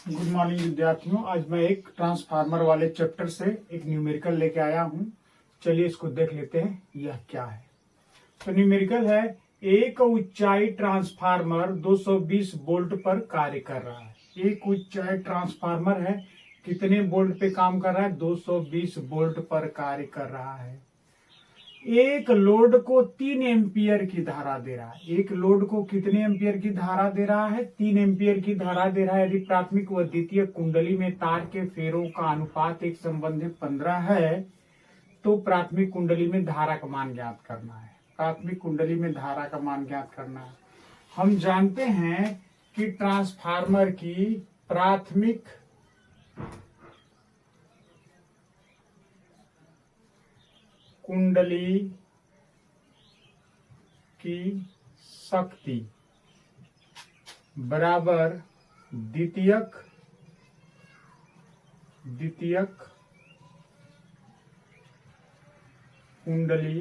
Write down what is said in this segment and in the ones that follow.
Good morning विद्यार्थियों। आज मैं एक ट्रांसफार्मर वाले चैप्टर से एक न्यूमेरिकल लेके आया हूं। चलिए इसको देख लेते हैं यह क्या है। तो न्यूमेरिकल है, एक ऊंचाई ट्रांसफार्मर 220 वोल्ट पर कार्य कर रहा है। एक ऊंचाई ट्रांसफार्मर है, कितने वोल्ट पे काम कर रहा है? 220 वोल्ट पर कार्य कर रहा है। एक लोड को 3 एम्पियर की धारा दे रहा है। एक लोड को कितने एम्पियर की धारा दे रहा है? 3 एम्पियर की धारा दे रहा है। यदि प्राथमिक व द्वितीय कुंडली में तार के फेरों का अनुपात एक संबंध 15 है तो प्राथमिक कुंडली में धारा का मान ज्ञात करना है। प्राथमिक कुंडली में धारा का मान ज्ञात करना है। हम जानते हैं कि ट्रांसफार्मर की प्राथमिक कुंडली की शक्ति बराबर द्वितीयक कुंडली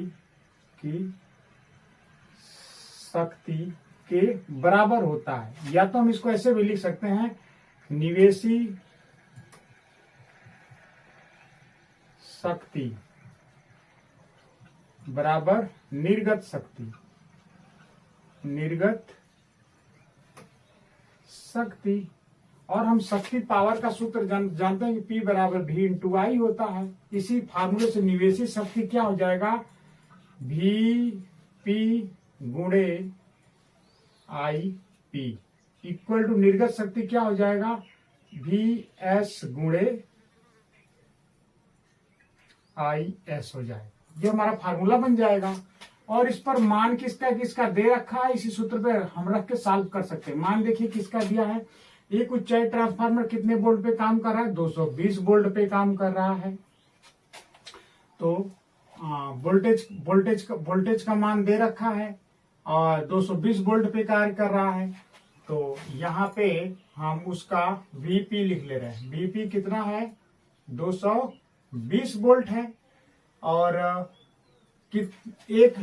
की शक्ति के बराबर होता है। या तो हम इसको ऐसे भी लिख सकते हैं, निवेशी शक्ति बराबर निर्गत शक्ति। और हम शक्ति पावर का सूत्र जानते हैं कि P बराबर V इंटू आई होता है। इसी फार्मूले से निवेशी शक्ति क्या हो जाएगा? VP गुणे IP इक्वल टू निर्गत शक्ति क्या हो जाएगा? VS गुणे IS हो जाएगा। ये हमारा फार्मूला बन जाएगा। और इस पर मान किसका दे रखा है, इसी सूत्र पे हम रख के सॉल्व कर सकते हैं। मान देखिए किसका दिया है। एक ऊंचाई ट्रांसफार्मर कितने वोल्ट पे काम कर रहा है? 220 वोल्ट पे काम कर रहा है। तो वोल्टेज का मान दे रखा है और 220 वोल्ट पे कार्य कर रहा है। तो यहाँ पे हम उसका VP लिख ले रहे हैं। VP कितना है? 220 वोल्ट है। और एक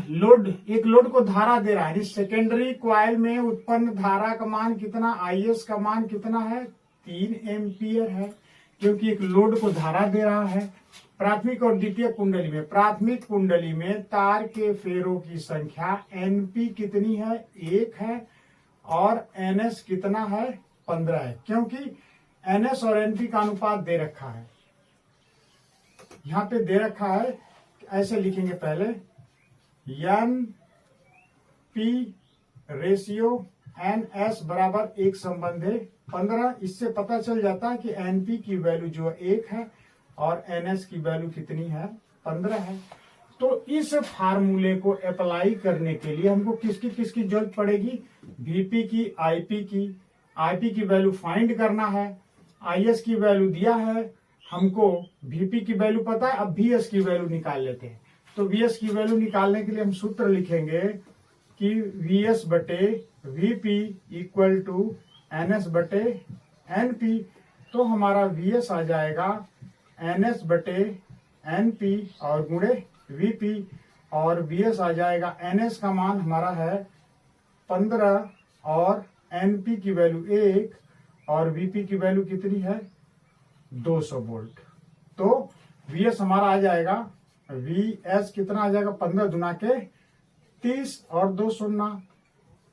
लोड को धारा दे रहा है। सेकेंडरी क्वाइल में उत्पन्न धारा का मान कितना? IS का मान कितना है? 3 एम्पियर है, क्योंकि एक लोड को धारा दे रहा है। प्राथमिक और द्वितीय कुंडली में, प्राथमिक कुंडली में तार के फेरों की संख्या NP कितनी है? 1 है। और NS कितना है? 15 है, क्योंकि NS और NP का अनुपात दे रखा है। यहाँ पे दे रखा है, ऐसे लिखेंगे पहले, NP रेशियो NS बराबर एक संबंध है 15। इससे पता चल जाता है कि NP की वैल्यू जो 1 है और NS की वैल्यू कितनी है? 15 है। तो इस फार्मूले को अप्लाई करने के लिए हमको किसकी जरूरत पड़ेगी? VP की, IP की वैल्यू फाइंड करना है। IS की वैल्यू दिया है हमको, VP की वैल्यू पता है। अब VS की वैल्यू निकाल लेते हैं। तो VS की वैल्यू निकालने के लिए हम सूत्र लिखेंगे कि VS बटे VP इक्वल टू NS बटे NP। तो हमारा VS आ जाएगा NS बटे NP और गुणे VP, और VS आ जाएगा, NS का मान हमारा है 15 और NP की वैल्यू 1 और VP की वैल्यू कितनी है? 200 वोल्ट। तो VS हमारा आ जाएगा, VS कितना आ जाएगा? 15 दुना के 30 और 2 शून्य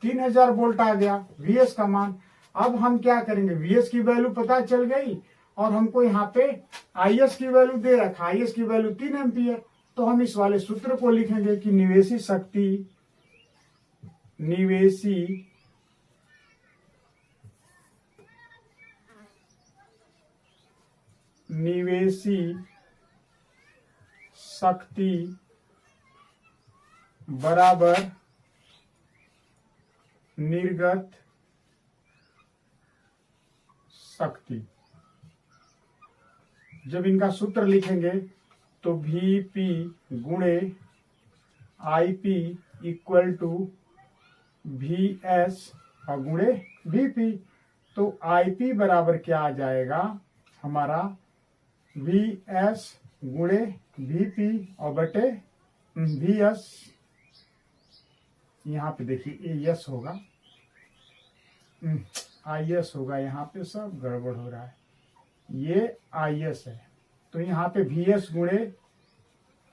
3000 वोल्ट आ गया VS का मान। अब हम क्या करेंगे? VS की वैल्यू पता चल गई और हमको यहाँ पे IS की वैल्यू दे रखा। IS की वैल्यू 3 एम्पियर। तो हम इस वाले सूत्र को लिखेंगे कि निवेशी शक्ति बराबर निर्गत शक्ति। जब इनका सूत्र लिखेंगे तो VP गुणे IP इक्वल टू VS और गुणे VP। तो IP बराबर क्या आ जाएगा हमारा? VS गुणे VP और बटे VS। यहाँ पे देखिए ये यस होगा, IS होगा, यहाँ पे सब गड़बड़ हो रहा है, ये IS है, तो यहाँ पे VS गुणे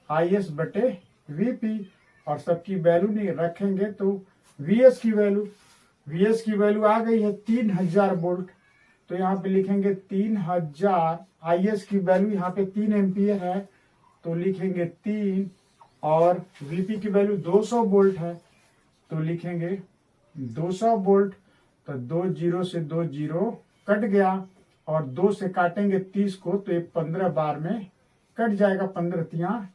IS बटे VP, और सबकी वैल्यू नहीं रखेंगे तो VS की वैल्यू आ गई है 3000 वोल्ट, तो यहाँ पे लिखेंगे 3000, IS की वैल्यू यहाँ पे 3 एम्पियर है तो लिखेंगे 3, और VP की वैल्यू 200 वोल्ट है तो लिखेंगे 200 वोल्ट, तो 2 0 से 2 0 कट गया, और 2 से काटेंगे 30 को तो ये 15 बार में कट जाएगा, 15 तिया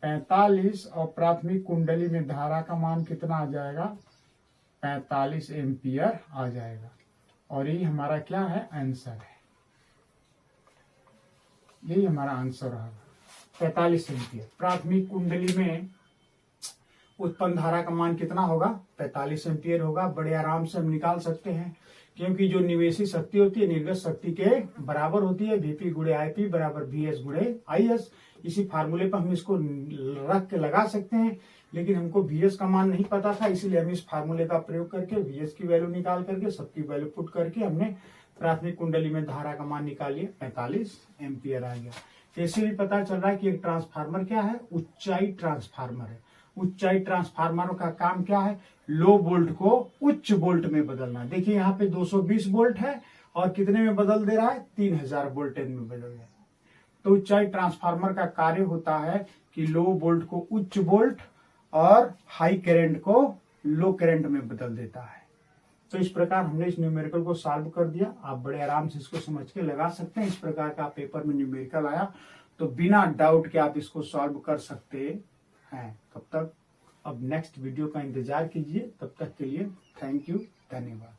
45, और प्राथमिक कुंडली में धारा का मान कितना आ जाएगा, 45 एम्पियर आ जाएगा, और यही हमारा क्या है, आंसर है, यही हमारा आंसर है 45 एम्पियर। प्राथमिक कुंडली में उत्पन्न धारा का मान कितना होगा, 45 एम्पियर होगा। बड़े आराम से हम निकाल सकते हैं, क्योंकि जो निवेशी शक्ति होती है निर्गत शक्ति के बराबर होती है, VP गुणे IP बराबर VS गुणे IS। इसी फार्मूले पर हम इसको रख के लगा सकते हैं, लेकिन हमको VS का मान नहीं पता था, इसीलिए हम इस फार्मूले का प्रयोग करके VS की वैल्यू निकाल करके सबकी वैल्यू पुट करके हमने प्राथमिक कुंडली में धारा का मान निकालिए, 45 एम्पियर आ गया। ऐसे भी पता चल रहा है कि एक ट्रांसफार्मर क्या है, उच्चाई ट्रांसफार्मर है। उच्चाई ट्रांसफार्मर का काम क्या है, लो वोल्ट को उच्च वोल्ट में बदलना। देखिए यहाँ पे 220 वोल्ट है और कितने में बदल दे रहा है, 3000 वोल्टेज में बदल रहा है। तो उच्चाई ट्रांसफार्मर का कार्य होता है कि लो वोल्ट को उच्च वोल्ट और हाई करंट को लो करंट में बदल देता है। तो इस प्रकार हमने इस न्यूमेरिकल को सॉल्व कर दिया। आप बड़े आराम से इसको समझ के लगा सकते हैं। इस प्रकार का पेपर में न्यूमेरिकल आया तो बिना डाउट के आप इसको सॉल्व कर सकते हैं। तब तक अब नेक्स्ट वीडियो का इंतजार कीजिए। तब तक के लिए थैंक यू, धन्यवाद।